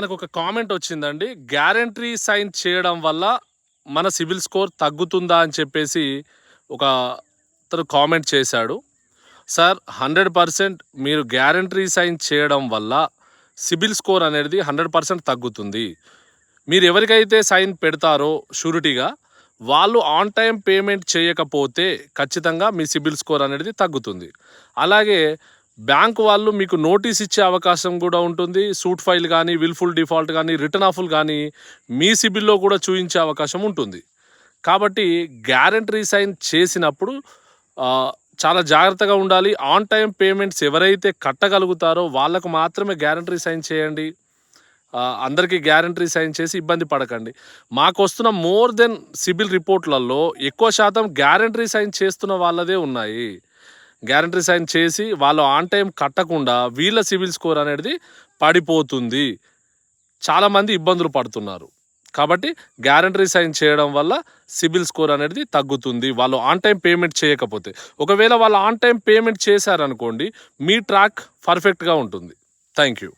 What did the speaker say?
మనకు ఒక కామెంట్ వచ్చిందండి. గ్యారంటీ సైన్ చేయడం వల్ల మన సిబిల్ స్కోర్ తగ్గుతుందా అని చెప్పేసి ఒక అతను కామెంట్ చేశాడు. సార్ 100% మీరు గ్యారంటీ సైన్ చేయడం వల్ల సిబిల్ స్కోర్ అనేది 100% తగ్గుతుంది. మీరు ఎవరికైతే సైన్ పెడతారో షూరిటీగా వాళ్ళు ఆన్ టైం పేమెంట్ చేయకపోతే ఖచ్చితంగా మీ సిబిల్ స్కోర్ అనేది తగ్గుతుంది. అలాగే బ్యాంక్ వాళ్ళు మీకు నోటీస్ ఇచ్చే అవకాశం కూడా ఉంటుంది. సూట్ ఫైల్ కానీ, విల్ఫుల్ డిఫాల్ట్ కానీ, రిటర్న్ ఆఫ్లు కానీ మీ సిబిల్లో కూడా చూపించే అవకాశం ఉంటుంది. కాబట్టి గ్యారంటీ సైన్ చేసినప్పుడు చాలా జాగ్రత్తగా ఉండాలి. ఆన్ టైం పేమెంట్స్ ఎవరైతే కట్టగలుగుతారో వాళ్ళకు మాత్రమే గ్యారంటీ సైన్ చేయండి. అందరికీ గ్యారంటీ సైన్ చేసి ఇబ్బంది పడకండి. మాకు వస్తున్న మోర్ దెన్ సిబిల్ రిపోర్ట్లలో ఎక్కువ శాతం గ్యారంటీ సైన్ చేస్తున్న వాళ్ళదే ఉన్నాయి. గ్యారంటీ సైన్ చేసి వాళ్ళు ఆన్ టైం కట్టకుండా వీళ్ళ సిబిల్ స్కోర్ అనేది పడిపోతుంది. చాలామంది ఇబ్బందులు పడుతున్నారు. కాబట్టి గ్యారంటీ సైన్ చేయడం వల్ల సిబిల్ స్కోర్ అనేది తగ్గుతుంది వాళ్ళు ఆన్ టైం పేమెంట్ చేయకపోతే. ఒకవేళ వాళ్ళు ఆన్ టైం పేమెంట్ చేశారనుకోండి, మీ ట్రాక్ పర్ఫెక్ట్గా ఉంటుంది. Thank you.